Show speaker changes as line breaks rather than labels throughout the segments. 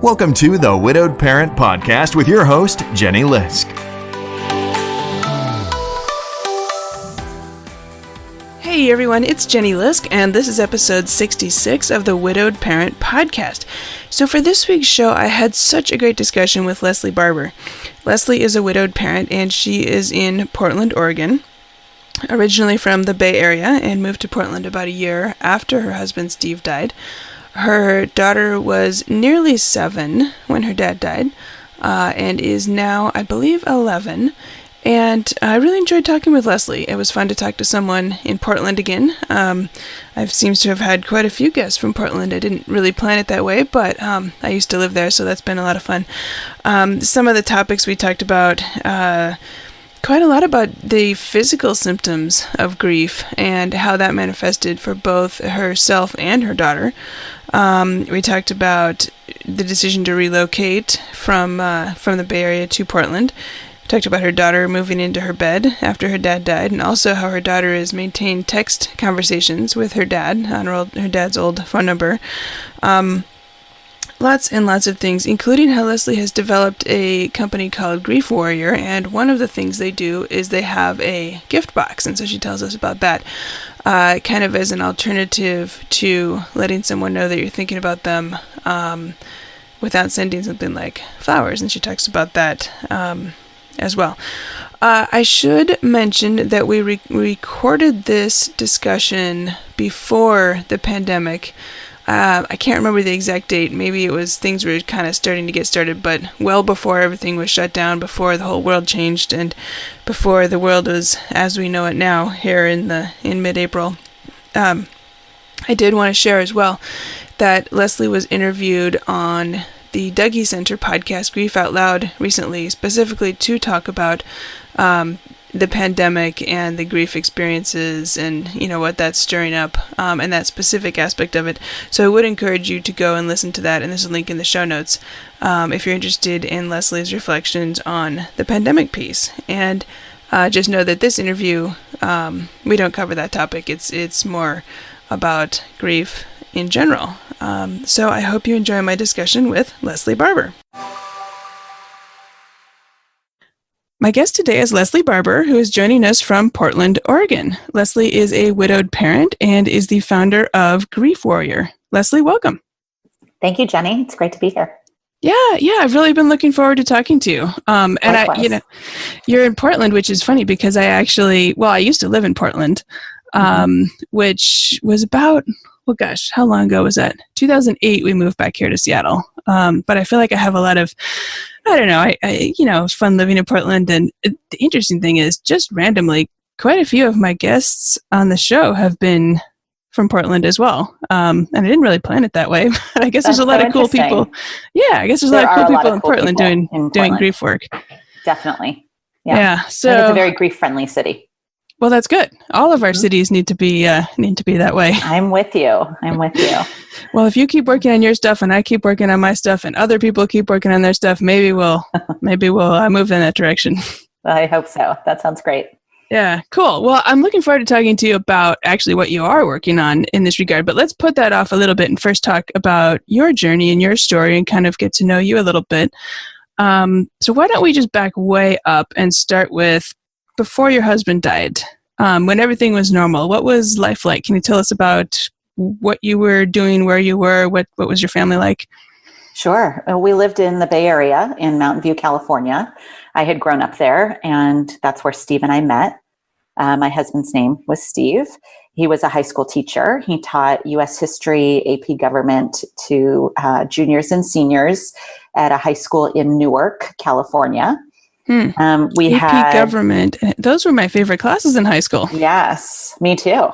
Welcome to the Widowed Parent Podcast with your host, Jenny Lisk.
Hey everyone, it's Jenny Lisk, and this is episode 66 of the Widowed Parent Podcast. So for this week's show, I had such a great discussion with Leslie Barber. Leslie is a widowed parent, and she is in Portland, Oregon, originally from the Bay Area, and moved to Portland about a year after her husband Steve died. Her daughter was nearly 7 when her dad died, and is now, I believe, 11. And I really enjoyed talking with Leslie. It was fun to talk to someone in Portland again. I seems to have had quite a few guests from Portland. I didn't really plan it that way, but I used to live there, so that's been a lot of fun. Some of the topics we talked about, quite a lot about the physical symptoms of grief and how that manifested for both herself and her daughter. We talked about the decision to relocate from the Bay Area to Portland. We talked about her daughter moving into her bed after her dad died, and also how her daughter has maintained text conversations with her dad on her dad's old phone number. Lots and lots of things, including how Leslie has developed a company called Grief Warrior, and one of the things they do is they have a gift box, and so she tells us about that, kind of as an alternative to letting someone know that you're thinking about them without sending something like flowers, and she talks about that as well. I should mention that we recorded this discussion before the pandemic. I can't remember the exact date. Maybe it was things were kind of starting to get started, but well before everything was shut down, before the whole world changed, and before the world was as we know it now here in mid-April. I did want to share as well that Leslie was interviewed on the Dougie Center podcast, Grief Out Loud, recently, specifically to talk about the pandemic and the grief experiences and, what that's stirring up, and that specific aspect of it. So I would encourage you to go and listen to that, and there's a link in the show notes if you're interested in Leslie's reflections on the pandemic piece. And just know that this interview, we don't cover that topic. It's more about grief in general. So I hope you enjoy my discussion with Leslie Barber. My guest today is Leslie Barber, who is joining us from Portland, Oregon. Leslie is a widowed parent and is the founder of Grief Warrior. Leslie, welcome.
Thank you, Jenny. It's great to be here.
Yeah, I've really been looking forward to talking to you. And you're in Portland, which is funny because I used to live in Portland, which was about, how long ago was that? 2008, we moved back here to Seattle. But I feel like I have a lot of, it's fun living in Portland. And the interesting thing is, just randomly, quite a few of my guests on the show have been from Portland as well. And I didn't really plan it that way, but I guess there's a lot of cool people. Yeah, I guess there's a lot of cool people in Portland doing grief work. Definitely.
Yeah.
So
it's a very grief-friendly city.
Well, that's good. All of our cities need to be that way.
I'm with you.
Well, if you keep working on your stuff and I keep working on my stuff and other people keep working on their stuff, maybe we'll move in that direction.
I hope so. That sounds great.
Yeah, cool. Well, I'm looking forward to talking to you about actually what you are working on in this regard, but let's put that off a little bit and first talk about your journey and your story and kind of get to know you a little bit. So why don't we just back way up and start with before your husband died, when everything was normal. What was life like? Can you tell us about what you were doing, where you were, what was your family like?
Sure. We lived in the Bay Area in Mountain View, California. I had grown up there, and that's where Steve and I met. My husband's name was Steve. He was a high school teacher. He taught U.S. history, AP government to juniors and seniors at a high school in Newark, California. We
AP
had
government. Those were my favorite classes in high school.
Yes, me too.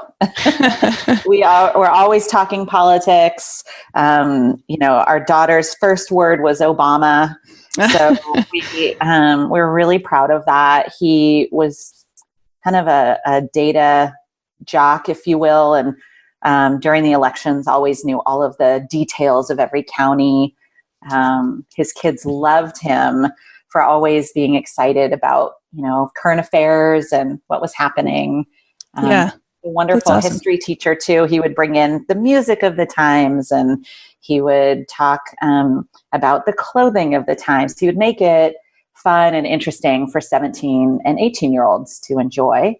We're always talking politics. Our daughter's first word was Obama. So we're really proud of that. He was kind of a data jock, if you will. And during the elections, always knew all of the details of every county. His kids loved him for always being excited about, current affairs and what was happening. a wonderful
awesome.
history teacher too. He would bring in the music of the times, and he would talk about the clothing of the times. He would make it fun and interesting for 17 and 18-year-olds to enjoy.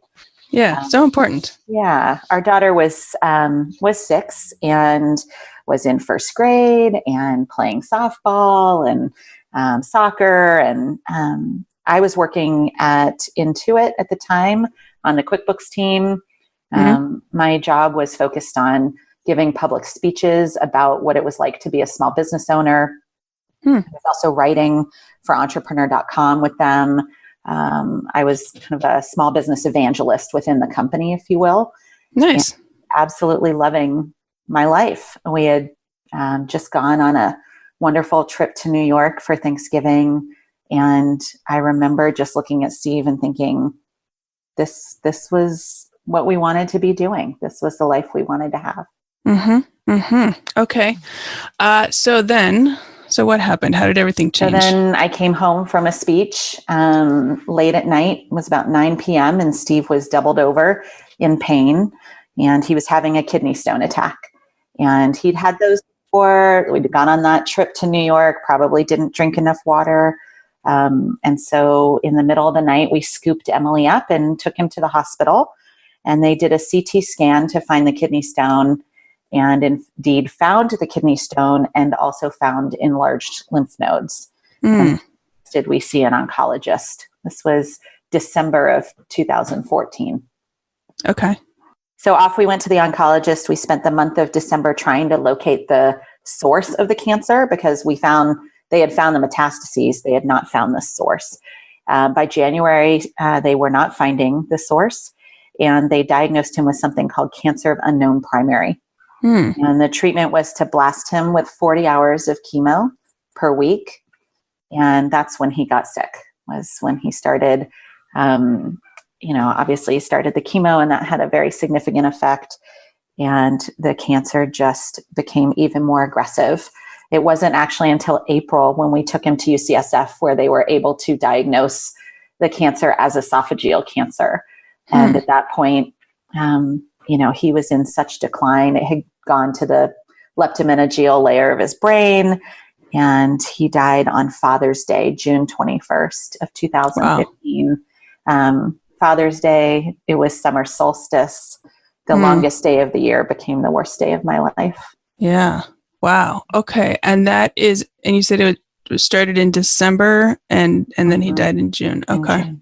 Yeah, so important.
Yeah, our daughter was 6 and was in first grade and playing softball and soccer, and I was working at Intuit at the time on the QuickBooks team. My job was focused on giving public speeches about what it was like to be a small business owner. I was also writing for entrepreneur.com with them. I was kind of a small business evangelist within the company, if you will.
Nice.
And absolutely loving my life. We had just gone on a wonderful trip to New York for Thanksgiving. And I remember just looking at Steve and thinking, this was what we wanted to be doing. This was the life we wanted to have.
Okay. So what happened? How did everything change?
So then I came home from a speech late at night. It was about 9 p.m. and Steve was doubled over in pain, and he was having a kidney stone attack. And he'd had those before. We'd gone on that trip to New York, probably didn't drink enough water. And so in the middle of the night, we scooped Emily up and took him to the hospital. And they did a CT scan to find the kidney stone, and indeed found the kidney stone and also found enlarged lymph nodes. And did we see an oncologist? This was December of 2014.
Okay.
So off we went to the oncologist. We spent the month of December trying to locate the source of the cancer, because they had found the metastases. They had not found the source. By January, they were not finding the source, and they diagnosed him with something called cancer of unknown primary. And the treatment was to blast him with 40 hours of chemo per week. And that's when he got sick, was when he started, obviously he started the chemo, and that had a very significant effect. And the cancer just became even more aggressive. It wasn't actually until April when we took him to UCSF where they were able to diagnose the cancer as esophageal cancer. And at that point, he was in such decline. It had gone to the leptomeningeal layer of his brain, and he died on Father's Day, June 21st of 2015. Wow. Father's Day, it was summer solstice. The longest day of the year became the worst day of my life.
Yeah. Wow. Okay. And you said it started in December and then he died in June. Okay.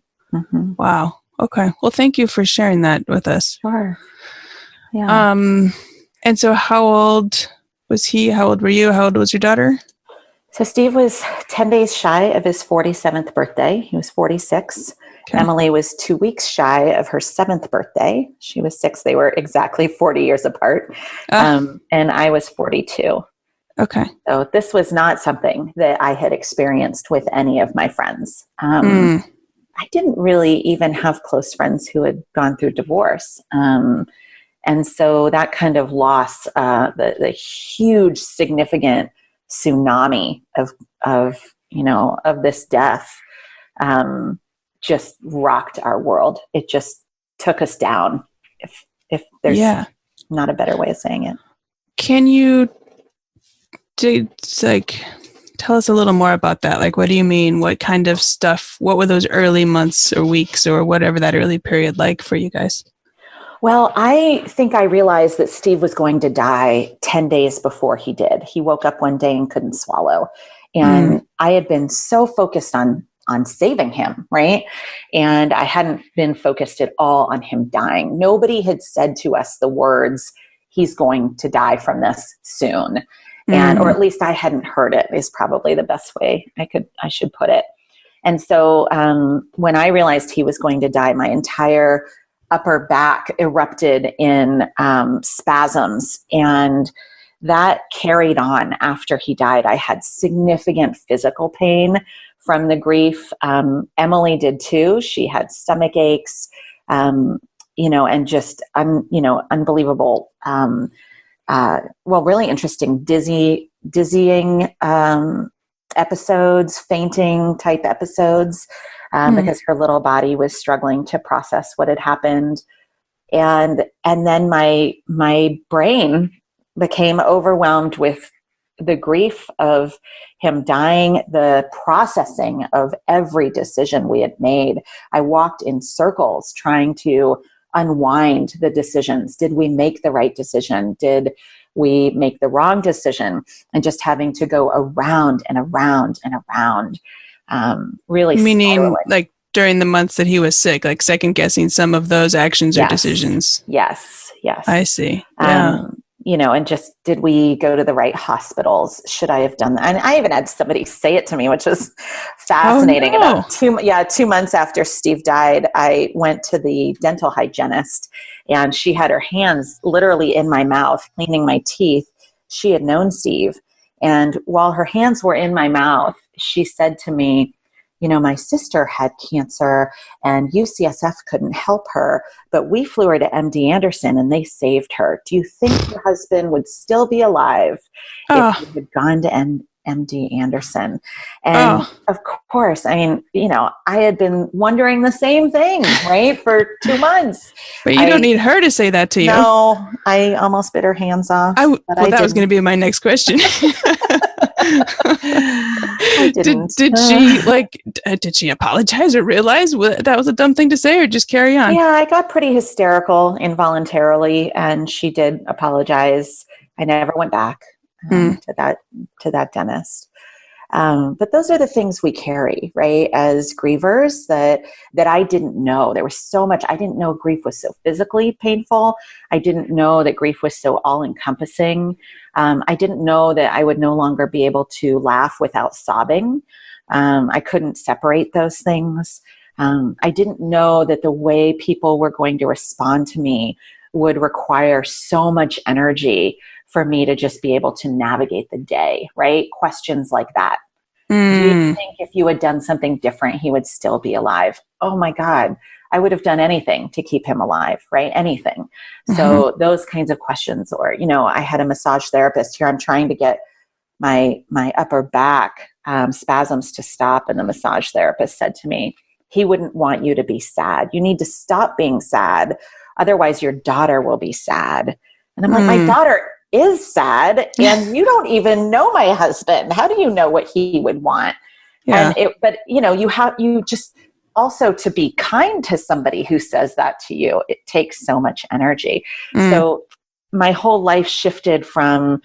Wow. Okay. Well, thank you for sharing that with us.
Sure. Yeah.
And so how old was he? How old were you? How old was your daughter?
So Steve was 10 days shy of his 47th birthday. He was 46. Okay. Emily was 2 weeks shy of her 7th birthday. She was 6. They were exactly 40 years apart. And I was 42.
Okay.
So this was not something that I had experienced with any of my friends. I didn't really even have close friends who had gone through divorce. And so that kind of loss, the huge, significant tsunami of this death, just rocked our world. It just took us down. If there's not a better way of saying it.
Can you tell us a little more about that? Like, what do you mean? What kind of stuff? What were those early months or weeks or whatever that early period like for you guys?
Well, I think I realized that Steve was going to die 10 days before he did. He woke up one day and couldn't swallow. And I had been so focused on saving him, right? And I hadn't been focused at all on him dying. Nobody had said to us the words, he's going to die from this soon. Or at least I hadn't heard it, is probably the best way I should put it. And so when I realized he was going to die, my entire upper back erupted in spasms, and that carried on after he died. I had significant physical pain from the grief. Emily did too. She had stomach aches, and just unbelievable. Really interesting, dizzying episodes, fainting type episodes, because her little body was struggling to process what had happened. And then my brain became overwhelmed with the grief of him dying, the processing of every decision we had made. I walked in circles trying to unwind the decisions. Did we make the right decision? Did we make the wrong decision? And just having to go around and around and around, really
Meaning
spiraling.
like during the months that he was sick, like second guessing some of those actions or decisions.
Yes.
I see. Yeah.
And just, did we go to the right hospitals? Should I have done that? And I even had somebody say it to me, which was fascinating.
Oh, no.
About 2 months after Steve died, I went to the dental hygienist, and she had her hands literally in my mouth, cleaning my teeth. She had known Steve. And while her hands were in my mouth, she said to me, my sister had cancer and UCSF couldn't help her, but we flew her to MD Anderson and they saved her. Do you think your husband would still be alive if he had gone to MD Anderson? And of course, I had been wondering the same thing, right, for 2 months.
But you don't need her to say that to you.
No, I almost bit her hands off.
That was going to be my next question. Did she apologize or realize that was a dumb thing to say, or just carry on?
Yeah, I got pretty hysterical involuntarily, and she did apologize. I never went back to that dentist. But those are the things we carry, right, as grievers that I didn't know. There was so much. I didn't know grief was so physically painful. I didn't know that grief was so all-encompassing. I didn't know that I would no longer be able to laugh without sobbing. I couldn't separate those things. I didn't know that the way people were going to respond to me would require so much energy for me to just be able to navigate the day, right? Questions like that. Do you think if you had done something different, he would still be alive? Oh my God, I would have done anything to keep him alive, right? Anything. So those kinds of questions, or, I had a massage therapist here. I'm trying to get my upper back spasms to stop. And the massage therapist said to me, he wouldn't want you to be sad. You need to stop being sad. Otherwise your daughter will be sad. And I'm like, my daughter is sad, and you don't even know my husband. How do you know what he would want? Yeah. You just also, to be kind to somebody who says that to you, it takes so much energy. So my whole life shifted from,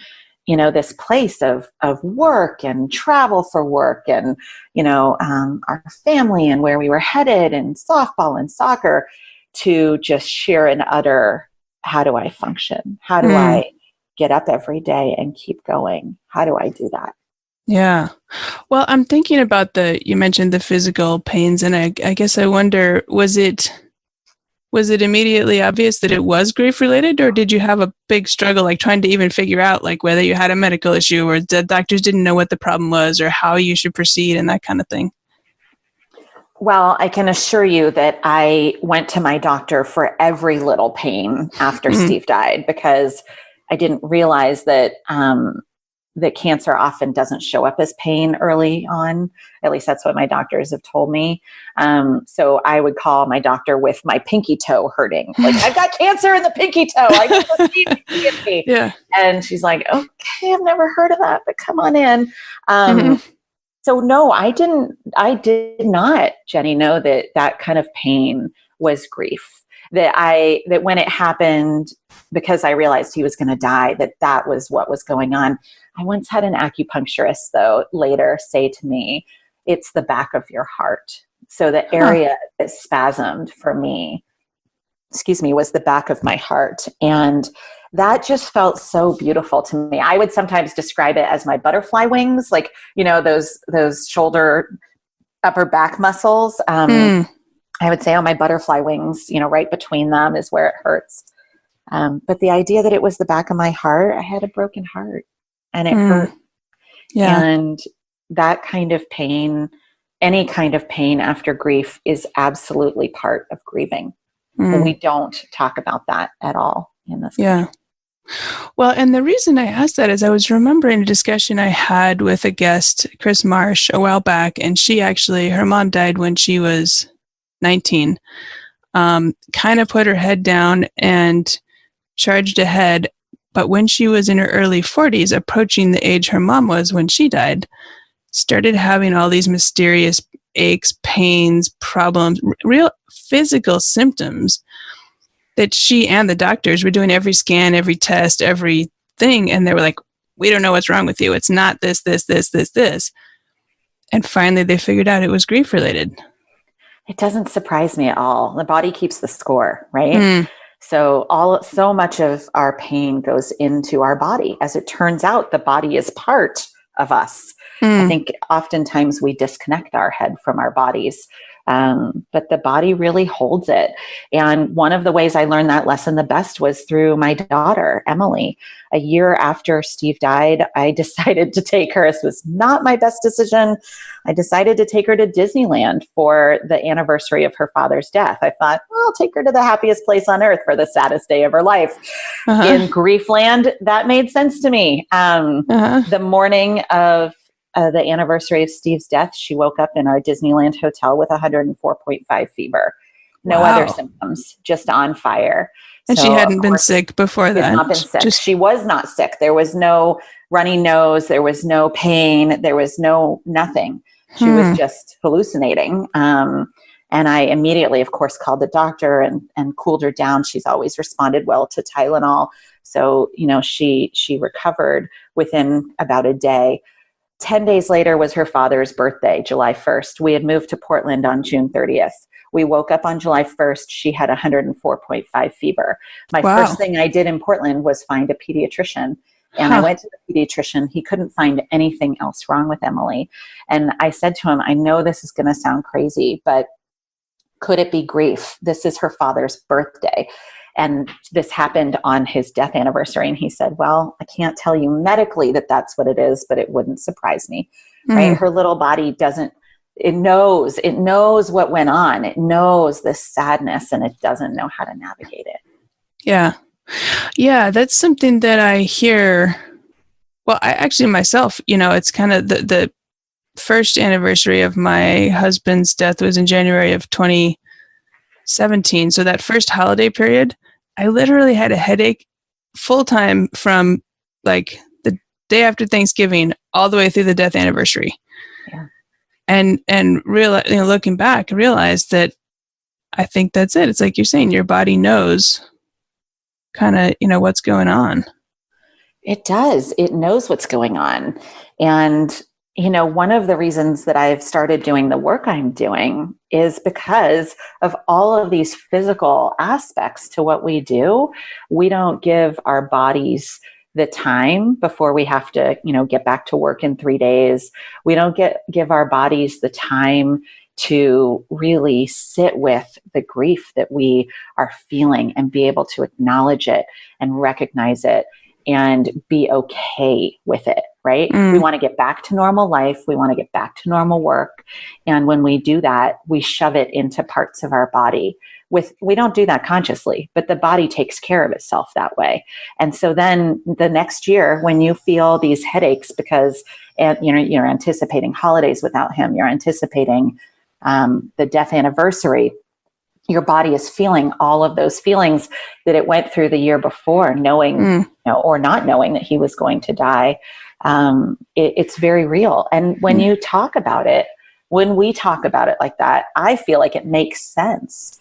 this place of work and travel for work and, our family and where we were headed and softball and soccer, to just sheer and utter, how do I function? How do I get up every day and keep going? How do I do that?
Yeah. Well, I'm thinking about you mentioned the physical pains, and I guess I wonder, was it immediately obvious that it was grief related, or did you have a big struggle, like trying to even figure out like whether you had a medical issue, or the doctors didn't know what the problem was or how you should proceed and that kind of thing?
Well, I can assure you that I went to my doctor for every little pain after Steve died, because I didn't realize that that cancer often doesn't show up as pain early on. At least that's what my doctors have told me. So I would call my doctor with my pinky toe hurting. Like, I've got cancer in the pinky toe. I can see it.
Yeah.
And she's like, okay, I've never heard of that, but come on in. So no, I did not, Jenny, know that kind of pain was grief. That when it happened, because I realized he was going to die, that was what was going on. I once had an acupuncturist, though, later say to me, it's the back of your heart. So the area that spasmed for me, was the back of my heart. And that just felt so beautiful to me. I would sometimes describe it as my butterfly wings, like, those shoulder, upper back muscles. I would say, my butterfly wings, right between them is where it hurts. But the idea that it was the back of my heart, I had a broken heart and it hurt. Yeah. And that kind of pain, any kind of pain after grief, is absolutely part of grieving. And we don't talk about that at all in this country.
Well, and the reason I asked that is I was remembering a discussion I had with a guest, Chris Marsh, a while back, and her mom died when she was 19. kind of put her head down and charged ahead. But when she was in her early 40s, approaching the age her mom was when she died, started having all these mysterious aches, pains, problems, real physical symptoms that she and the doctors were doing every scan, every test, everything. And they were like, we don't know what's wrong with you. It's not this. And finally they figured out it was grief related.
It doesn't surprise me at all. The body keeps the score, right? So much of our pain goes into our body. As it turns out, the body is part of us. I think oftentimes we disconnect our head from our bodies, but the body really holds it. And one of the ways I learned that lesson the best was through my daughter, Emily. A year after Steve died, I decided to take her. This was not my best decision. I decided to take her to Disneyland for the anniversary of her father's death. I thought, well, I'll take her to the happiest place on earth for the saddest day of her life. In Griefland, that made sense to me. The morning of the anniversary of Steve's death, she woke up in our Disneyland hotel with 104.5 fever. No other symptoms, just on fire.
And she hadn't been sick before that.
She had not been sick. She was not sick. There was no runny nose. There was no pain. There was nothing. She was just hallucinating. And I immediately, of course, called the doctor and cooled her down. She's always responded well to Tylenol. So, she recovered within about a day. 10 days later was her father's birthday, July 1st. We had moved to Portland on June 30th. We woke up on July 1st. She had 104.5 fever. My first thing I did in Portland was find a pediatrician. And I went to the pediatrician. He couldn't find anything else wrong with Emily. And I said to him, I know this is going to sound crazy, but could it be grief? This is her father's birthday. And this happened on his death anniversary. And he said, well, I can't tell you medically that that's what it is, but it wouldn't surprise me. Right? Her little body it knows what went on. It knows this sadness and it doesn't know how to navigate it.
Yeah. Yeah. That's something that I hear. Well, I actually myself, it's kind of the first anniversary of my husband's death was in January of 2017. So that first holiday period, I literally had a headache full time from like the day after Thanksgiving all the way through the death anniversary. Yeah. And looking back, I realized that I think that's it. It's like you're saying, your body knows kind of, what's going on.
It does. It knows what's going on. And, one of the reasons that I've started doing the work I'm doing is because of all of these physical aspects to what we do. We don't give our bodies the time before we have to, get back to work in 3 days. We don't give our bodies the time to really sit with the grief that we are feeling and be able to acknowledge it and recognize it and be okay with it, right? We want to get back to normal life. We want to get back to normal work. And when we do that, we shove it into parts of our body. We don't do that consciously, but the body takes care of itself that way. And so then the next year, when you feel these headaches because you're anticipating holidays without him, you're anticipating the death anniversary, your body is feeling all of those feelings that it went through the year before, knowing or not knowing that he was going to die. It's very real. And when you talk about it, when we talk about it like that, I feel like it makes sense.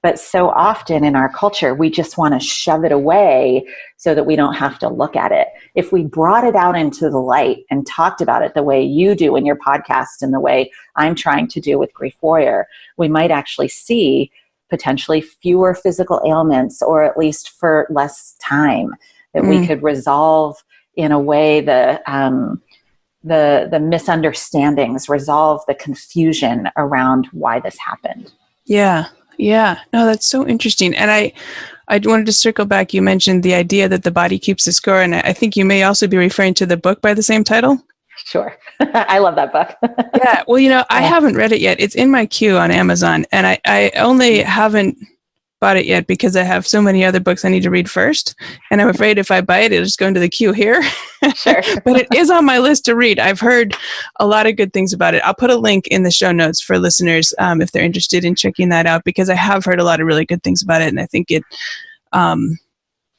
But so often in our culture, we just want to shove it away so that we don't have to look at it. If we brought it out into the light and talked about it the way you do in your podcast and the way I'm trying to do with Grief Warrior, we might actually see potentially fewer physical ailments, or at least for less time, that we could resolve in a way the misunderstandings, resolve the confusion around why this happened.
Yeah. Yeah. No, that's so interesting. And I wanted to circle back. You mentioned the idea that the body keeps the score. And I think you may also be referring to the book by the same title.
Sure. I love that book.
Yeah. Well, I haven't read it yet. It's in my queue on Amazon, and I only haven't bought it yet because I have so many other books I need to read first. And I'm afraid if I buy it, it'll just go into the queue here.
Sure.
But it is on my list to read. I've heard a lot of good things about it. I'll put a link in the show notes for listeners if they're interested in checking that out, because I have heard a lot of really good things about it. And I think it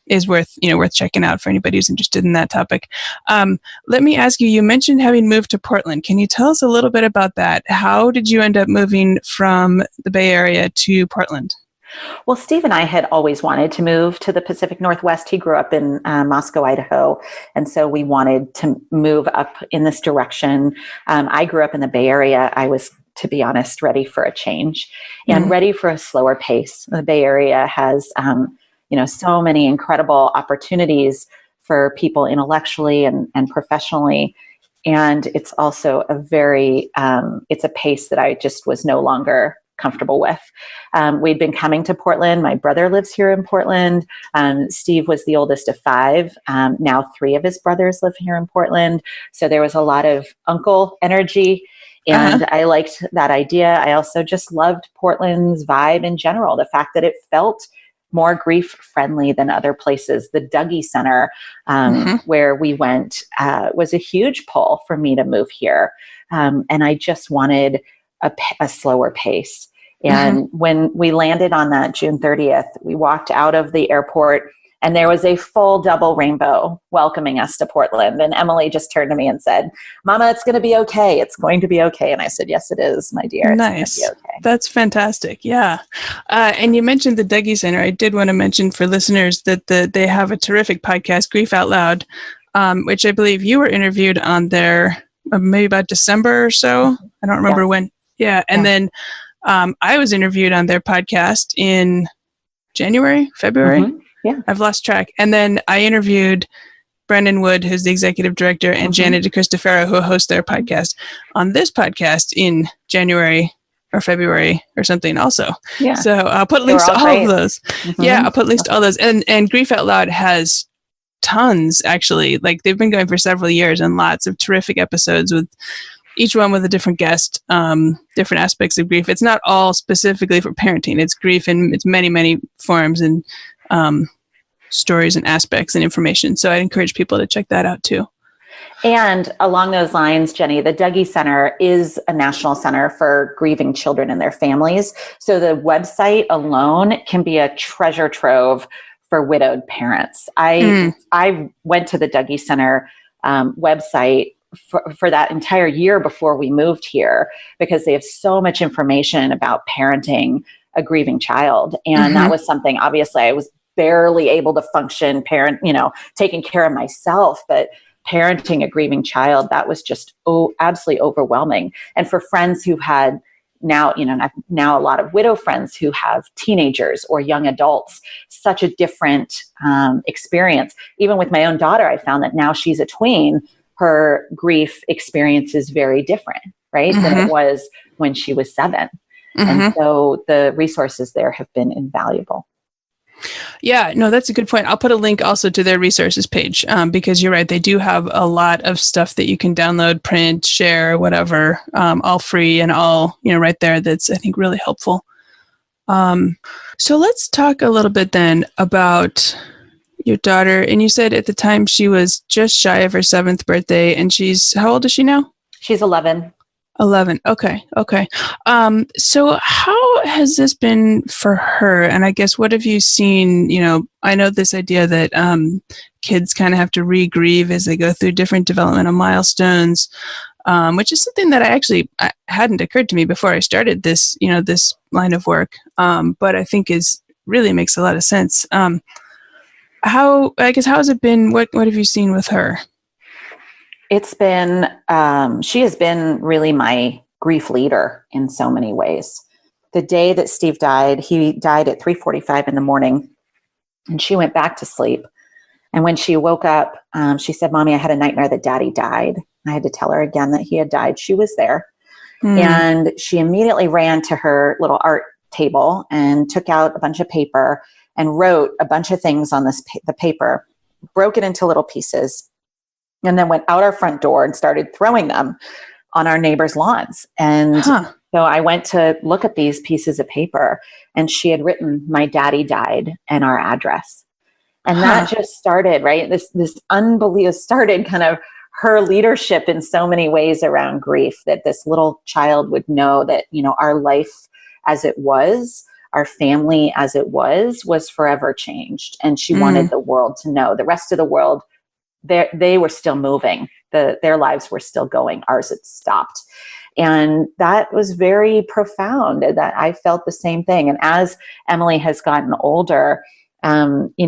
is worth checking out for anybody who's interested in that topic. Let me ask you, you mentioned having moved to Portland. Can you tell us a little bit about that? How did you end up moving from the Bay Area to Portland?
Well, Steve and I had always wanted to move to the Pacific Northwest. He grew up in Moscow, Idaho. And so we wanted to move up in this direction. I grew up in the Bay Area. I was, to be honest, ready for a change and ready for a slower pace. The Bay Area has so many incredible opportunities for people intellectually and professionally. And it's also it's a pace that I just was no longer comfortable with. We'd been coming to Portland. My brother lives here in Portland. Steve was the oldest of 5. Now 3 of his brothers live here in Portland. So there was a lot of uncle energy. And I liked that idea. I also just loved Portland's vibe in general. The fact that it felt more grief friendly than other places. The Dougie Center, where we went, was a huge pull for me to move here. And I just wanted a slower pace. And when we landed on that June 30th, we walked out of the airport and there was a full double rainbow welcoming us to Portland. And Emily just turned to me and said, "Mama, it's going to be okay. It's going to be okay." And I said, "Yes, it is, my dear. It's
nice.
going to be okay."
That's fantastic. Yeah. And you mentioned the Dougie Center. I did want to mention for listeners that they have a terrific podcast, Grief Out Loud, which I believe you were interviewed on there maybe about December or so. I don't remember when. Yeah. And then I was interviewed on their podcast in January, February.
Yeah.
I've lost track. And then I interviewed Brendan Wood, who's the executive director, and Janet DeCristofaro, who hosts their podcast, on this podcast in January or February or something also. Yeah. So I'll put links to all of those. Yeah, I'll put links to all those. And Grief Out Loud has tons, actually. Like, they've been going for several years and lots of terrific episodes with each one with a different guest, different aspects of grief. It's not all specifically for parenting. It's grief in its many, many forms and stories and aspects and information. So I'd encourage people to check that out too.
And along those lines, Jenny, the Dougie Center is a national center for grieving children and their families. So the website alone can be a treasure trove for widowed parents. I went to the Dougie Center website for that entire year before we moved here, because they have so much information about parenting a grieving child. And that was something, obviously, I was barely able to function, taking care of myself, but parenting a grieving child, that was just absolutely overwhelming. And for friends who had now a lot of widow friends who have teenagers or young adults, such a different experience. Even with my own daughter, I found that now she's a tween, her grief experience is very different, right, than it was when she was 7. And so the resources there have been invaluable.
Yeah, no, that's a good point. I'll put a link also to their resources page, because you're right. They do have a lot of stuff that you can download, print, share, whatever, all free and all, right there. That's, I think, really helpful. So let's talk a little bit then about your daughter. And you said at the time she was just shy of her 7th birthday, and how old is she now? She's
11.
11. Okay. So how has this been for her? And I guess, what have you seen? I know this idea that kids kind of have to re-grieve as they go through different developmental milestones, which is something that I hadn't occurred to me before I started this, this line of work. But I think really makes a lot of sense. How has it been? What have you seen with her?
It's been, she has been really my grief leader in so many ways. The day that Steve died, he died at 3:45 in the morning, and she went back to sleep. And when she woke up, she said, "Mommy, I had a nightmare that Daddy died." I had to tell her again that he had died. She was there. And she immediately ran to her little art table and took out a bunch of paper and wrote a bunch of things on the paper, broke it into little pieces, and then went out our front door and started throwing them on our neighbors' lawns. And So I went to look at these pieces of paper, and she had written, "My daddy died," and our address. And that just started, right? This unbelievable started kind of her leadership in so many ways around grief, that this little child would know that, our life as it was, our family as it was forever changed. And she wanted the world to know. The rest of the world, they were still moving. Their lives were still going. Ours had stopped. And that was very profound, that I felt the same thing. And as Emily has gotten older,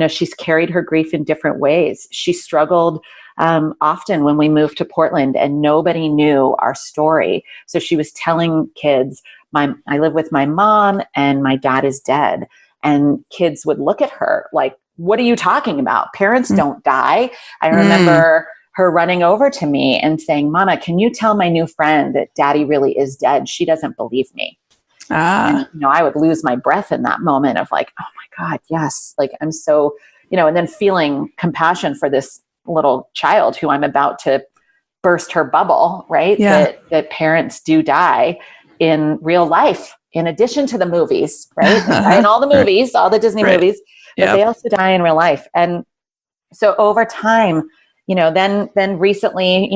she's carried her grief in different ways. She struggled often when we moved to Portland and nobody knew our story. So she was telling kids, I live with my mom and my dad is dead. And kids would look at her like, what are you talking about? Parents don't die. I remember her running over to me and saying, "Mama, can you tell my new friend that daddy really is dead? She doesn't believe me." And, I would lose my breath in that moment of like, oh my God, yes. Like, I'm so, and then feeling compassion for this little child who I'm about to burst her bubble, right?
Yeah.
That parents do die in real life, in addition to the movies, right? And all the movies, all the Disney movies, but they also die in real life. And so over time, then recently,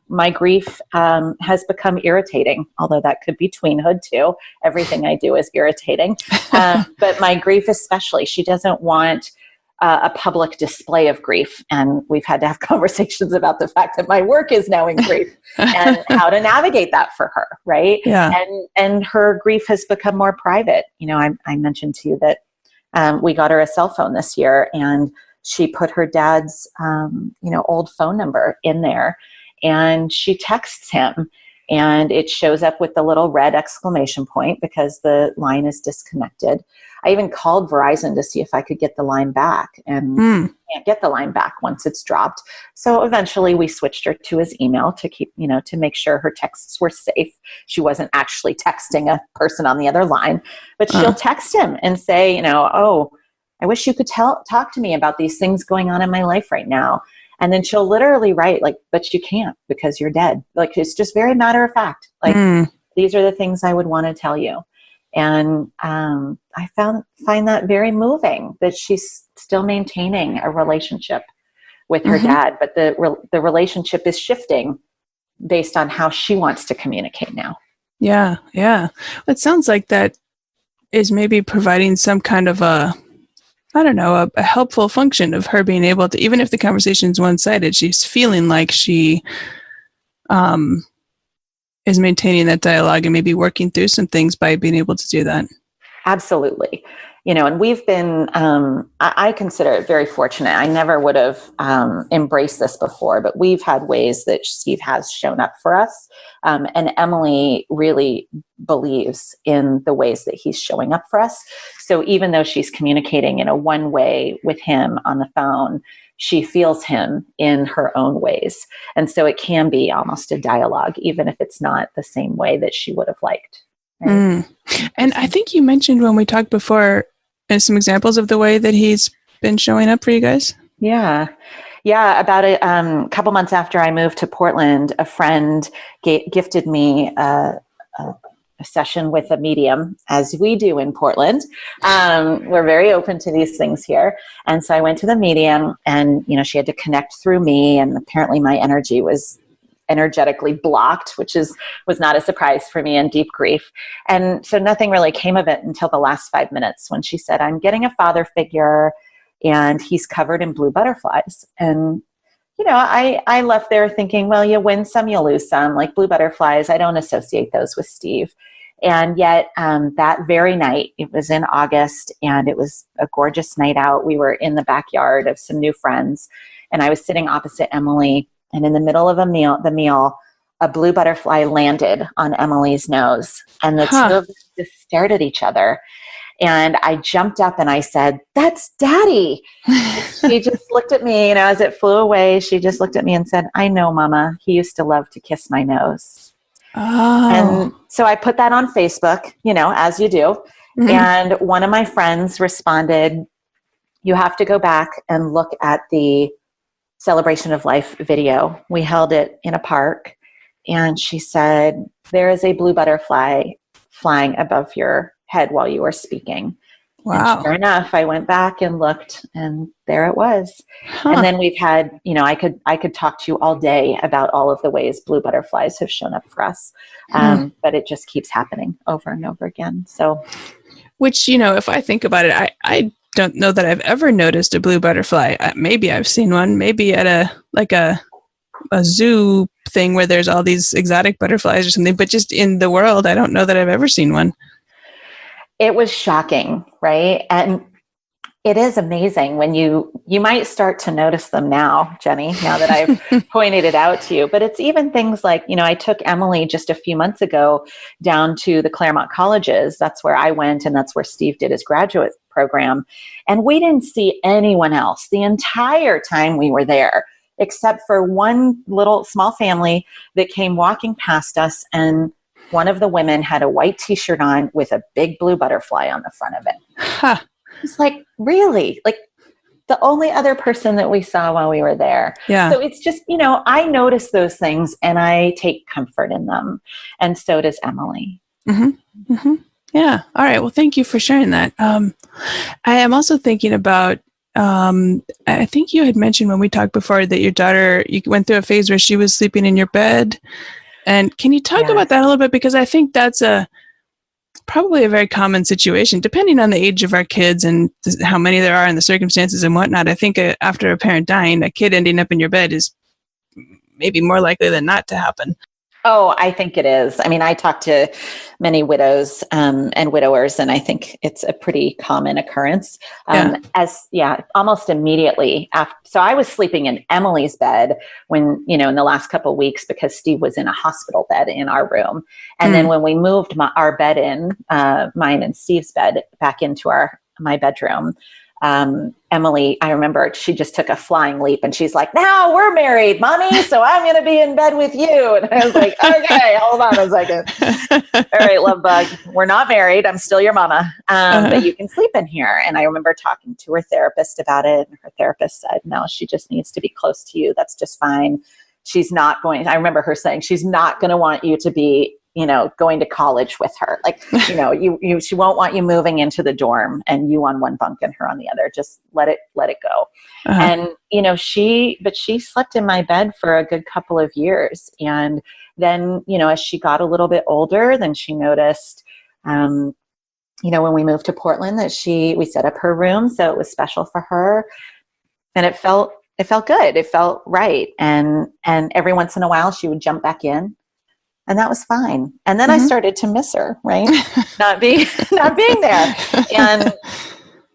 my grief has become irritating, although that could be tweenhood too. Everything I do is irritating. But my grief especially, she doesn't want a public display of grief. And we've had to have conversations about the fact that my work is now in grief and how to navigate that for her, right?
Yeah.
And her grief has become more private. I mentioned to you that we got her a cell phone this year, and she put her dad's, old phone number in there, and she texts him, and it shows up with the little red exclamation point because the line is disconnected. I even called Verizon to see if I could get the line back, and can't get the line back once it's dropped. So eventually we switched her to his email to keep, to make sure her texts were safe. She wasn't actually texting a person on the other line, but she'll text him and say, "Oh, I wish you could talk to me about these things going on in my life right now." And then she'll literally write like, "But you can't because you're dead." Like, it's just very matter of fact. Like, these are the things I would want to tell you. And I find that very moving, that she's still maintaining a relationship with her dad, but the relationship is shifting based on how she wants to communicate now.
Yeah. Yeah. It sounds like that is maybe providing some kind of a helpful function of her being able to, even if the conversation is one-sided, she's feeling like she is maintaining that dialogue and maybe working through some things by being able to do that.
Absolutely. And we've been, I consider it very fortunate. I never would have embraced this before, but we've had ways that Steve has shown up for us. And Emily really believes in the ways that he's showing up for us. So even though she's communicating in a one way with him on the phone, she feels him in her own ways. And so it can be almost a dialogue, even if it's not the same way that she would have liked. Right?
And I think you mentioned when we talked before some examples of the way that he's been showing up for you guys.
Yeah. About a couple months after I moved to Portland, a friend gifted me a session with a medium, as we do in Portland. We're very open to these things here. And so I went to the medium, and, she had to connect through me, and apparently my energy was energetically blocked, which was not a surprise for me in deep grief. And so nothing really came of it until the last 5 minutes, when she said, "I'm getting a father figure and he's covered in blue butterflies." And, I left there thinking, well, you win some, you lose some. Like, blue butterflies, I don't associate those with Steve. And yet that very night, it was in August, and it was a gorgeous night out. We were in the backyard of some new friends, and I was sitting opposite Emily. And in the middle of the meal, a blue butterfly landed on Emily's nose, and the two of us just stared at each other. And I jumped up and I said, "That's Daddy." She just looked at me, as it flew away. She just looked at me and said, "I know, Mama. He used to love to kiss my nose." Oh. And so I put that on Facebook, as you do. And one of my friends responded, "You have to go back and look at the Celebration of Life video. We held it in a park." And she said, "There is a blue butterfly flying above your head while you were speaking.
Wow.
And sure enough, I went back and looked, and there it was.
Huh.
And then we've had, I could talk to you all day about all of the ways blue butterflies have shown up for us. But it just keeps happening over and over again. So,
which, if I think about it, I don't know that I've ever noticed a blue butterfly. Maybe I've seen one, maybe at a zoo thing where there's all these exotic butterflies or something, but just in the world, I don't know that I've ever seen one.
It was shocking, right? And it is amazing when you might start to notice them now, Jenny, now that I've pointed it out to you. But it's even things like, I took Emily just a few months ago down to the Claremont colleges. That's where I went, and that's where Steve did his graduate program. And we didn't see anyone else the entire time we were there, except for one little small family that came walking past us, and one of the women had a white t-shirt on with a big blue butterfly on the front of it.
Huh.
It's like, really? Like the only other person that we saw while we were there.
Yeah.
So it's just, I notice those things and I take comfort in them. And so does Emily.
Mm-hmm. Mm-hmm. Yeah. All right. Well, thank you for sharing that. I am also thinking about, I think you had mentioned when we talked before that your daughter, you went through a phase where she was sleeping in your bed. And can you talk about that a little bit? Because I think that's probably a very common situation, depending on the age of our kids and how many there are and the circumstances and whatnot. I think after a parent dying, a kid ending up in your bed is maybe more likely than not to happen.
Oh, I think it is. I mean, I talk to many widows and widowers, and I think it's a pretty common occurrence. Almost immediately after. So I was sleeping in Emily's bed when, in the last couple of weeks, because Steve was in a hospital bed in our room. And then when we moved our bed in, mine and Steve's bed back into my bedroom, Emily, I remember she just took a flying leap and she's like, now we're married, mommy, so I'm going to be in bed with you. And I was like, okay, hold on a second. All right, love bug. We're not married. I'm still your mama. But you can sleep in here. And I remember talking to her therapist about it. And her therapist said, no, she just needs to be close to you. That's just fine. She's not going, I remember her saying, she's not going to want you to be, going to college with her. Like, she won't want you moving into the dorm and you on one bunk and her on the other. Just let it go. And, she slept in my bed for a good couple of years. And then, as she got a little bit older, then she noticed, when we moved to Portland that we set up her room. So it was special for her. And it felt good. It felt right. And every once in a while she would jump back in. And that was fine. And then I started to miss her, right? not being there.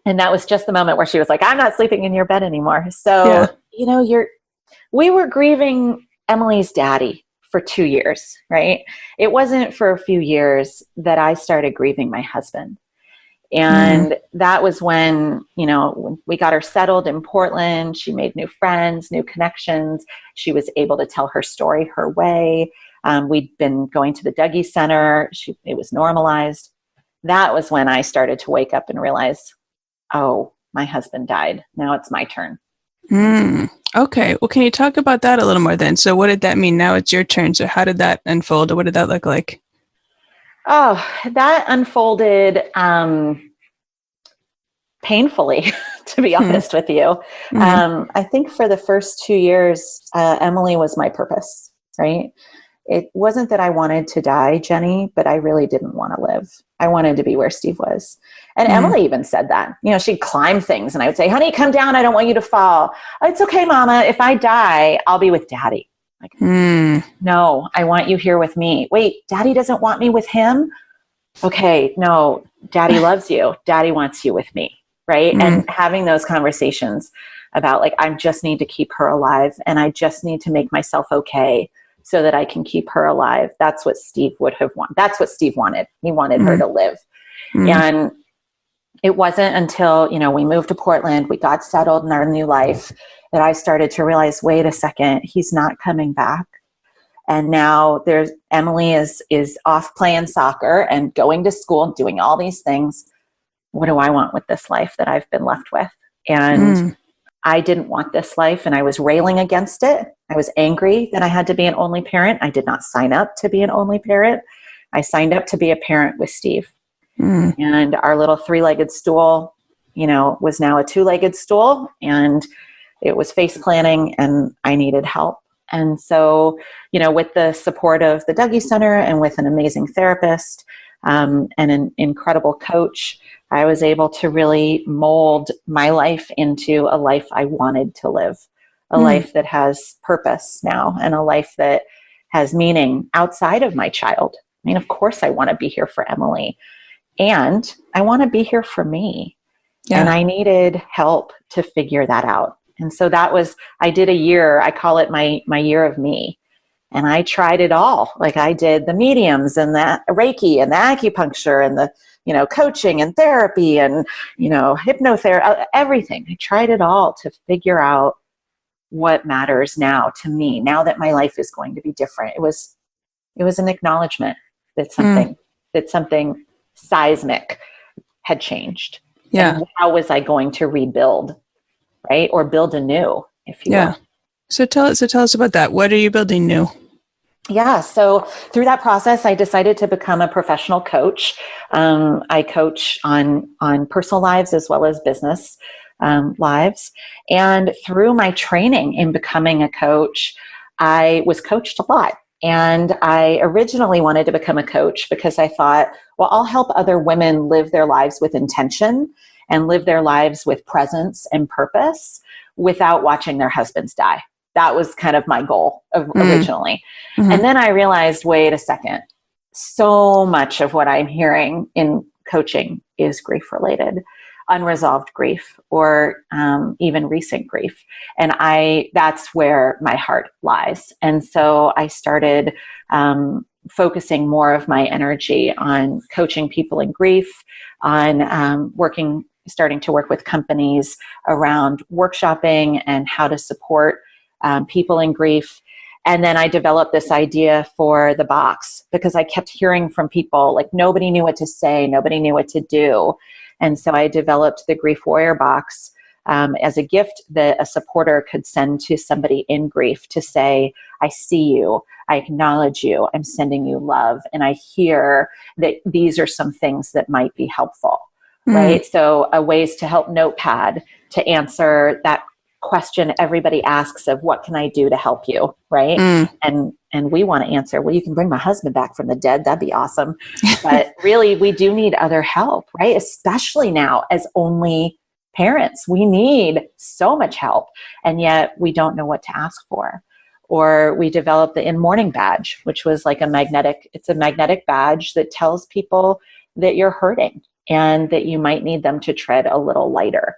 And that was just the moment where she was like, I'm not sleeping in your bed anymore. So, we were grieving Emily's daddy for 2 years, right? It wasn't for a few years that I started grieving my husband. And that was when, when we got her settled in Portland, she made new friends, new connections. She was able to tell her story her way. We'd been going to the Dougie Center. It was normalized. That was when I started to wake up and realize, oh, my husband died. Now it's my turn.
Okay. Well, can you talk about that a little more then? So what did that mean? Now it's your turn. So how did that unfold? What did that look like?
Oh, that unfolded painfully, to be honest with you. I think for the first 2 years, Emily was my purpose, right? It wasn't that I wanted to die, Jenny, but I really didn't want to live. I wanted to be where Steve was. And Emily even said that. She'd climb things and I would say, honey, come down. I don't want you to fall. It's okay, mama. If I die, I'll be with daddy. Like, no, I want you here with me. Wait, daddy doesn't want me with him? Okay, no, daddy loves you. Daddy wants you with me, right? And having those conversations about like, I just need to keep her alive and I just need to make myself okay so that I can keep her alive. That's what Steve would have wanted. That's what Steve wanted. He wanted her to live. And it wasn't until, we moved to Portland, we got settled in our new life, that I started to realize, wait a second, he's not coming back. And now Emily is off playing soccer and going to school and doing all these things. What do I want with this life that I've been left with? And I didn't want this life and I was railing against it. I was angry that I had to be an only parent. I did not sign up to be an only parent, I signed up to be a parent with Steve. And our little 3-legged stool, was now a 2-legged stool, and it was face planting, and I needed help. And so, with the support of the Dougie Center and with an amazing therapist and an incredible coach, I was able to really mold my life into a life I wanted to live, a life that has purpose now, and a life that has meaning outside of my child. I mean, of course, I want to be here for Emily, and I want to be here for me. Yeah. And I needed help to figure that out. And so I did a year, I call it my year of me. And I tried it all. Like, I did the mediums and the Reiki and the acupuncture and the, coaching and therapy and, hypnotherapy, everything. I tried it all to figure out what matters now to me, now that my life is going to be different. It was an acknowledgement that something seismic had changed. Yeah. And how was I going to rebuild, right? Or build anew, if you will.
So tell us about that. What are you building new?
Yeah. So through that process, I decided to become a professional coach. I coach on personal lives as well as business lives. And through my training in becoming a coach, I was coached a lot. And I originally wanted to become a coach because I thought, well, I'll help other women live their lives with intention and live their lives with presence and purpose without watching their husbands die. That was kind of my goal originally. Mm-hmm. And then I realized, wait a second, so much of what I'm hearing in coaching is grief related, unresolved grief, or even recent grief. And that's where my heart lies. And so I started focusing more of my energy on coaching people in grief, on starting to work with companies around workshopping and how to support people in grief. And then I developed this idea for the box because I kept hearing from people, like, nobody knew what to say, nobody knew what to do. And so I developed the Grief Warrior box as a gift that a supporter could send to somebody in grief to say, I see you, I acknowledge you, I'm sending you love, and I hear that these are some things that might be helpful, right? So a ways to help notepad to answer that question everybody asks of what can I do to help you, right? And we want to answer, well, you can bring my husband back from the dead. That'd be awesome. But really, we do need other help, right? Especially now as only parents. We need so much help, and yet we don't know what to ask for. Or we developed the In Mourning badge, which was like it's a magnetic badge that tells people that you're hurting and that you might need them to tread a little lighter.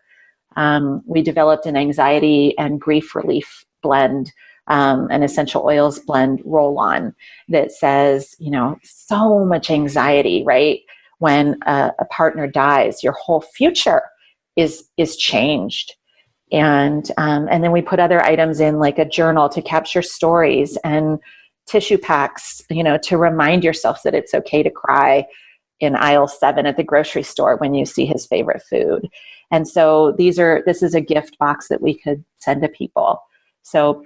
We developed an anxiety and grief relief blend, an essential oils blend roll-on that says, so much anxiety, right? When a partner dies, your whole future is changed. And then we put other items in, like a journal to capture stories, and tissue packs, to remind yourself that it's okay to cry in aisle 7 at the grocery store when you see his favorite food. And so this is a gift box that we could send to people. So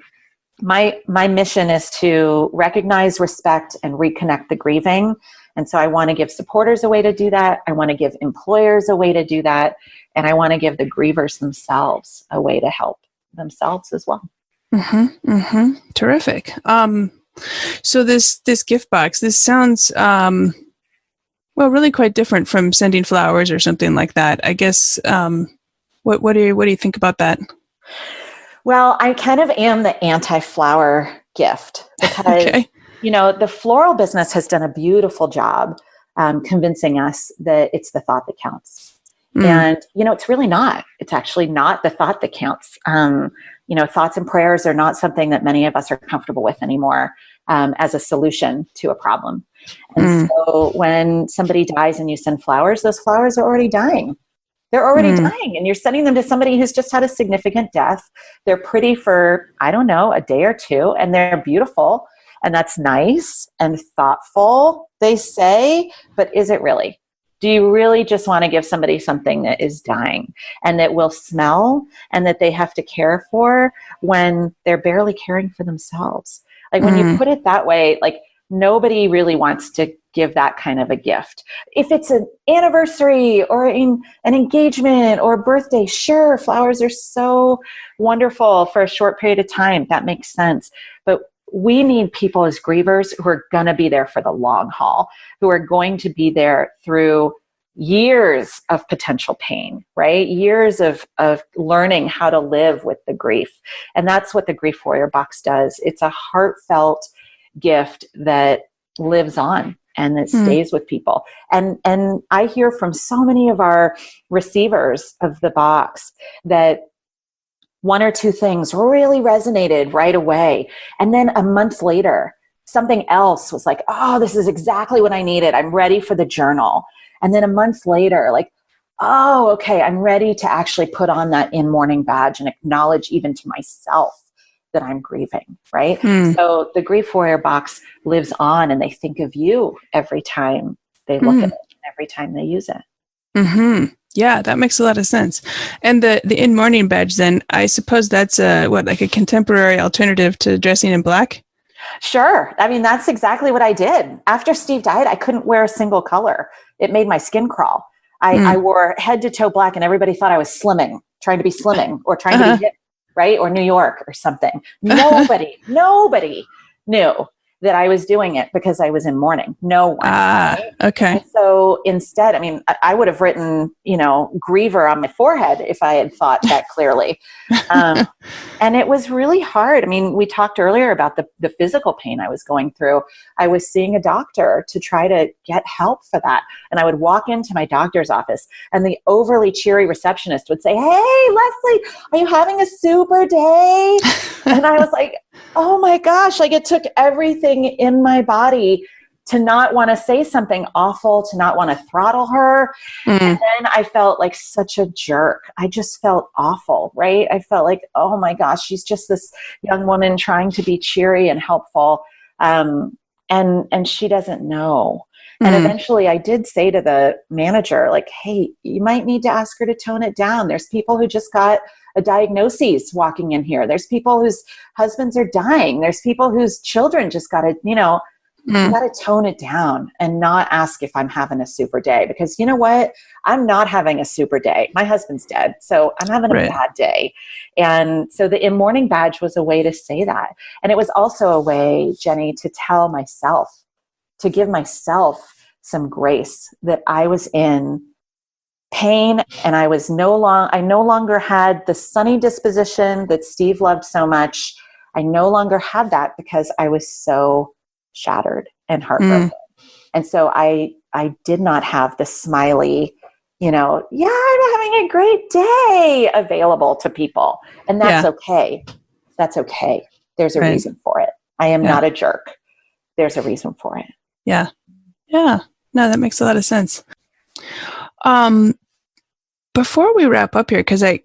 my mission is to recognize, respect, and reconnect the grieving. And so I want to give supporters a way to do that. I want to give employers a way to do that. And I want to give the grievers themselves a way to help themselves as well.
Terrific. So this gift box, this sounds really quite different from sending flowers or something like that. I guess, what do you think about that?
Well, I kind of am the anti-flower gift because,
okay.
The floral business has done a beautiful job convincing us that it's the thought that counts. And, it's really not. It's actually not the thought that counts. Thoughts and prayers are not something that many of us are comfortable with anymore as a solution to a problem. And so when somebody dies and you send flowers, those flowers are already dying. They're already dying, and you're sending them to somebody who's just had a significant death. They're pretty for, I don't know, a day or two, and they're beautiful, and that's nice and thoughtful, they say, but is it really? Do you really just want to give somebody something that is dying and that will smell and that they have to care for when they're barely caring for themselves? Like when you put it that way, like nobody really wants to give that kind of a gift. If it's an anniversary or an engagement or birthday, sure, flowers are so wonderful for a short period of time. That makes sense. But we need people as grievers who are going to be there for the long haul, who are going to be there through years of potential pain, right? Years of learning how to live with the grief. And that's what the Grief Warrior box does. It's a heartfelt gift that lives on and that stays with people. And I hear from so many of our receivers of the box that one or two things really resonated right away. And then a month later, something else was like, oh, this is exactly what I needed. I'm ready for the journal. And then a month later, like, oh, okay, I'm ready to actually put on that in mourning badge and acknowledge even to myself that I'm grieving, right? So the Grief Warrior box lives on, and they think of you every time they look at it, every time they use it.
Yeah, that makes a lot of sense. And the in mourning badge, then, I suppose that's like a contemporary alternative to dressing in black?
Sure. I mean, that's exactly what I did. After Steve died, I couldn't wear a single color. It made my skin crawl. I wore head to toe black, and everybody thought I was trying to be slimming or trying to be hip, right? Or New York or something. Nobody knew that I was doing it because I was in mourning. No one. Right?
Okay.
And so instead, I mean, I would have written, griever on my forehead if I had thought that clearly. And it was really hard. I mean, we talked earlier about the physical pain I was going through. I was seeing a doctor to try to get help for that. And I would walk into my doctor's office, and the overly cheery receptionist would say, "Hey, Leslie, are you having a super day?" And I was like, oh my gosh, like it took everything in my body to not want to say something awful, to not want to throttle her. And then I felt like such a jerk. I just felt awful, right? I felt like, oh my gosh, she's just this young woman trying to be cheery and helpful. And she doesn't know. And eventually I did say to the manager, like, hey, you might need to ask her to tone it down. There's people who just got a diagnosis walking in here. There's people whose husbands are dying. There's people whose children just got to, you got to tone it down and not ask if I'm having a super day, because you know what? I'm not having a super day. My husband's dead. So I'm having a bad day. And so the in mourning badge was a way to say that. And it was also a way, Jenny, to tell myself, to give myself some grace that I was in pain, and I no longer had the sunny disposition that Steve loved so much. I no longer had that because I was so shattered and heartbroken. And so I did not have the smiley, I'm having a great day available to people. And that's okay. That's okay. There's a reason for it. I am not a jerk. There's a reason for it.
Yeah. No, that makes a lot of sense. Before we wrap up here, because we've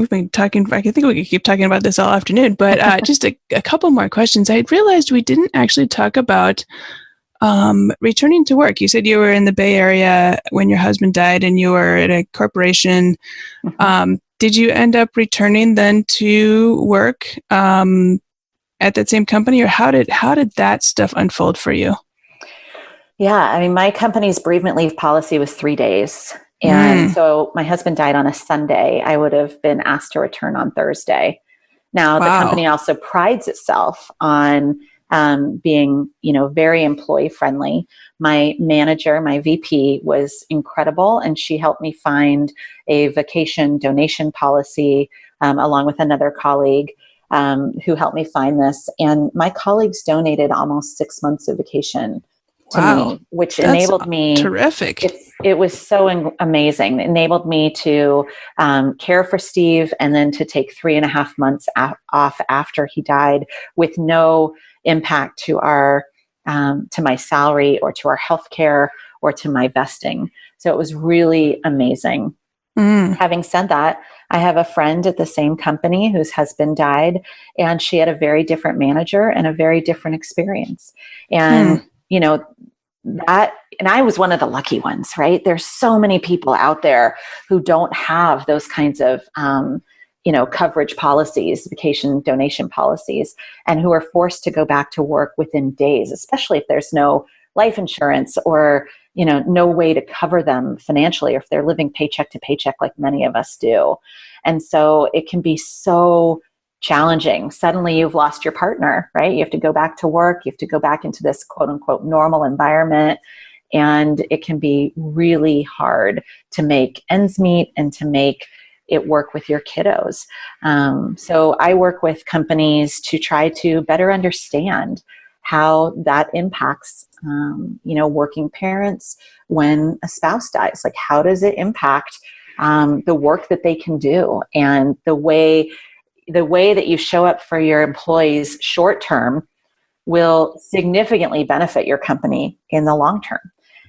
been talking, I think we could keep talking about this all afternoon, but just a couple more questions. I had realized we didn't actually talk about returning to work. You said you were in the Bay Area when your husband died and you were at a corporation. Did you end up returning then to work at that same company, or how did that stuff unfold for you?
Yeah, I mean, my company's bereavement leave policy was 3 days. And so my husband died on a Sunday. I would have been asked to return on Thursday. Now, the company also prides itself on being, very employee friendly. My manager, my VP, was incredible, and she helped me find a vacation donation policy along with another colleague who helped me find this. And my colleagues donated almost 6 months of vacation to me, which enabled me.
Terrific.
It was so amazing. It enabled me to care for Steve, and then to take 3.5 months off after he died, with no impact to to my salary or to our health care or to my vesting. So it was really amazing. Having said that, I have a friend at the same company whose husband died, and she had a very different manager and a very different experience. And and I was one of the lucky ones, right? There's so many people out there who don't have those kinds of, coverage policies, vacation donation policies, and who are forced to go back to work within days, especially if there's no life insurance or, no way to cover them financially, or if they're living paycheck to paycheck like many of us do. And so it can be so challenging. Suddenly you've lost your partner, right? You have to go back to work. You have to go back into this quote unquote normal environment. And it can be really hard to make ends meet and to make it work with your kiddos. So I work with companies to try to better understand how that impacts, working parents when a spouse dies. Like, how does it impact the work that they can do, and the way that you show up for your employees short term will significantly benefit your company in the long term.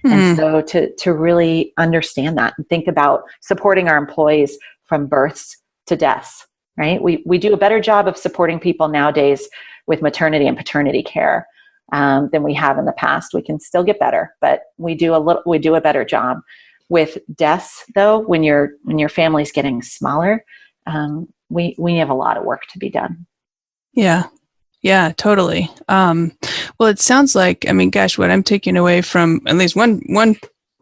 And so to really understand that and think about supporting our employees from births to deaths, right? We do a better job of supporting people nowadays with maternity and paternity care than we have in the past. We can still get better, but we do a better job. With deaths, though, when your family's getting smaller, we have a lot of work to be done.
Yeah, totally. Well, it sounds like, what I'm taking away from at least one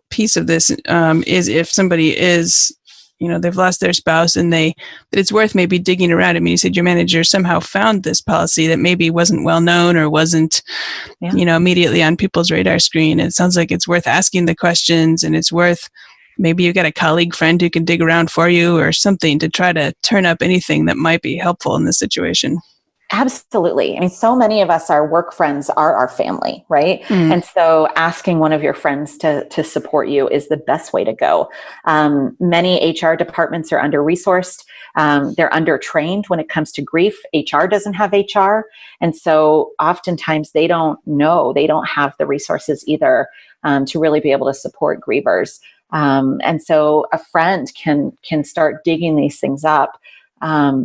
piece of this is if somebody is, they've lost their spouse and that it's worth maybe digging around. You said your manager somehow found this policy that maybe wasn't well known or wasn't, immediately on people's radar screen. It sounds like it's worth asking the questions, and it's worth, maybe you've got a colleague friend who can dig around for you or something to try to turn up anything that might be helpful in this situation.
Absolutely. So many of us, our work friends are our family, right? And so asking one of your friends to support you is the best way to go. Many HR departments are under-resourced. They're undertrained when it comes to grief. HR doesn't have HR. And so oftentimes they don't have the resources either to really be able to support grievers. And so a friend can start digging these things up.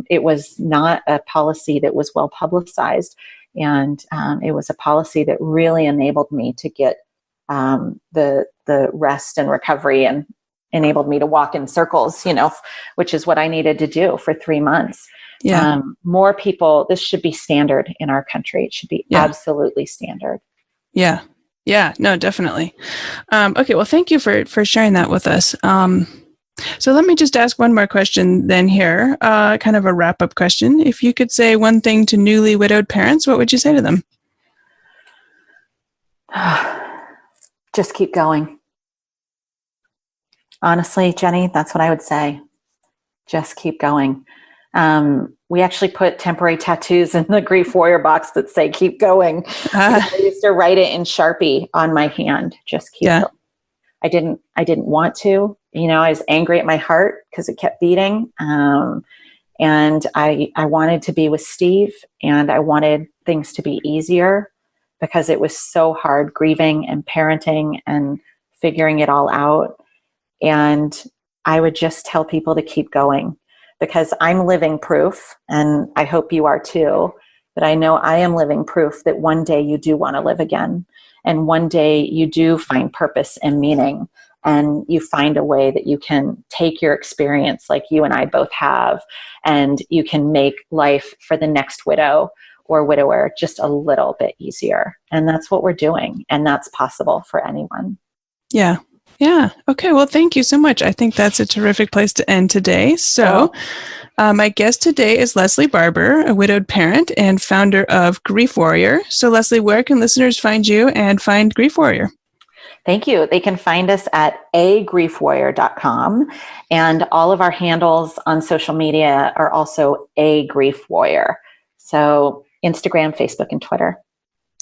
It was not a policy that was well publicized, and it was a policy that really enabled me to get the rest and recovery, and enabled me to walk in circles, which is what I needed to do for 3 months.
Yeah.
More people, this should be standard in our country. It should be absolutely standard.
Yeah. Yeah, no, definitely. Okay. Well, thank you for sharing that with us. So let me just ask one more question then here, kind of a wrap-up question. If you could say one thing to newly widowed parents, what would you say to them?
Just keep going. Honestly, Jenny, that's what I would say. Just keep going. We actually put temporary tattoos in the Grief Warrior box that say keep going. I used to write it in Sharpie on my hand. Just keep going. I didn't want to. I was angry at my heart because it kept beating. And I wanted to be with Steve, and I wanted things to be easier because it was so hard grieving and parenting and figuring it all out. And I would just tell people to keep going, because I'm living proof, and I hope you are too, but I know I am living proof that one day you do want to live again. And one day you do find purpose and meaning, and you find a way that you can take your experience like you and I both have, and you can make life for the next widow or widower just a little bit easier. And that's what we're doing. And that's possible for anyone.
Yeah. Yeah. Okay. Well, thank you so much. I think that's a terrific place to end today. So my guest today is Leslie Barber, a widowed parent and founder of Grief Warrior. So Leslie, where can listeners find you and find Grief Warrior?
Thank you. They can find us at agriefwarrior.com, and all of our handles on social media are also a Grief Warrior. So Instagram, Facebook, and Twitter.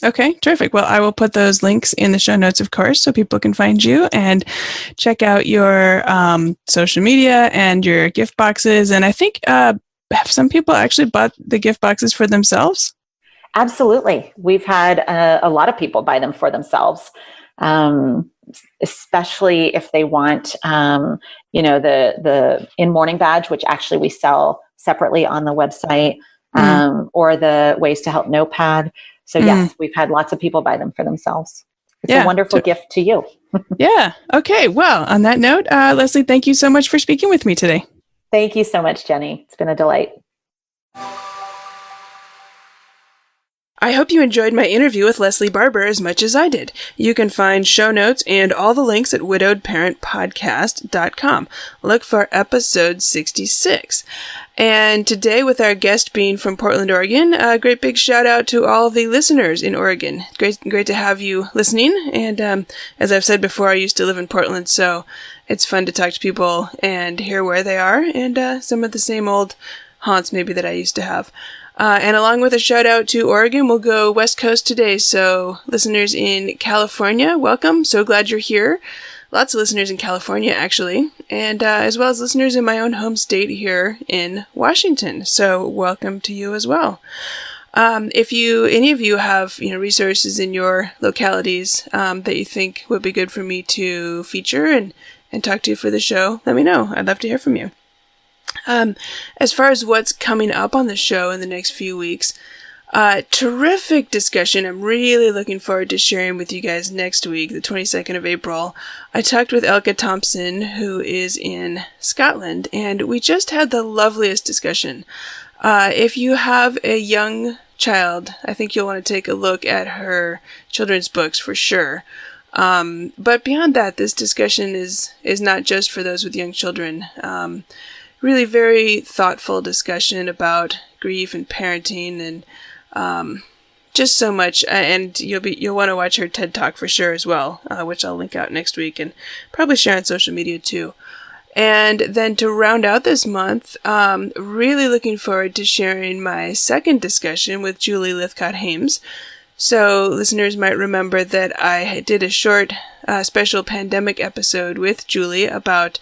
Okay, terrific. Well, I will put those links in the show notes, of course, so people can find you and check out your social media and your gift boxes. And I think have some people actually bought the gift boxes for themselves? Absolutely. We've had a lot of people buy them for themselves, especially if they want, the in mourning badge, which actually we sell separately on the website, or the Ways to Help notepad. So yes, we've had lots of people buy them for themselves. It's a wonderful gift to you. Yeah. Okay. Well, on that note, Leslie, thank you so much for speaking with me today.
Thank you so much, Jenny. It's been a delight.
I hope you enjoyed my interview with Leslie Barber as much as I did. You can find show notes and all the links at widowedparentpodcast.com. Look for episode 66. And today, with our guest being from Portland, Oregon, a great big shout out to all of the listeners in Oregon. Great to have you listening. And as I've said before, I used to live in Portland, so it's fun to talk to people and hear where they are and some of the same old haunts maybe that I used to have. And along with a shout out to Oregon, we'll go West Coast today. So listeners in California, welcome. So glad you're here. Lots of listeners in California, actually. And as well as listeners in my own home state here in Washington. So welcome to you as well. If any of you have, resources in your localities, that you think would be good for me to feature and talk to you for the show, let me know. I'd love to hear from you. As far as what's coming up on the show in the next few weeks, terrific discussion. I'm really looking forward to sharing with you guys next week, the 22nd of April. I talked with Elka Thompson, who is in Scotland, and we just had the loveliest discussion. If you have a young child, I think you'll want to take a look at her children's books for sure. But beyond that, this discussion is not just for those with young children. Really very thoughtful discussion about grief and parenting and just so much. And you'll want to watch her TED Talk for sure as well, which I'll link out next week and probably share on social media too. And then to round out this month, really looking forward to sharing my second discussion with Julie Lithcott-Hames. So listeners might remember that I did a short special pandemic episode with Julie about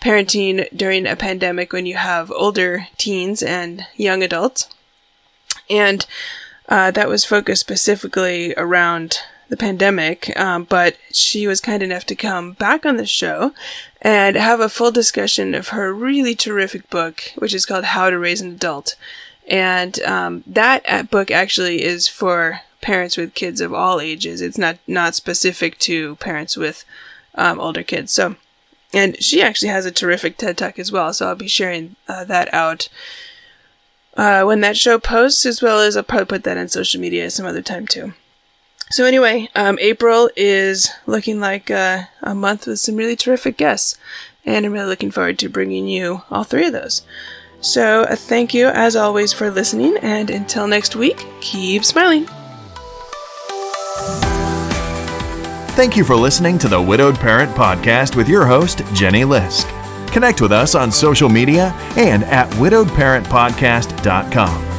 parenting during a pandemic when you have older teens and young adults. And that was focused specifically around the pandemic, but she was kind enough to come back on the show and have a full discussion of her really terrific book, which is called How to Raise an Adult. And that book actually is for parents with kids of all ages. It's not specific to parents with older kids. And she actually has a terrific TED Talk as well, so I'll be sharing that out when that show posts, as well as I'll probably put that on social media some other time too. So anyway, April is looking like a month with some really terrific guests, and I'm really looking forward to bringing you all three of those. So thank you, as always, for listening, and until next week, keep smiling.
Thank you for listening to the Widowed Parent Podcast with your host, Jenny Lisk. Connect with us on social media and at widowedparentpodcast.com.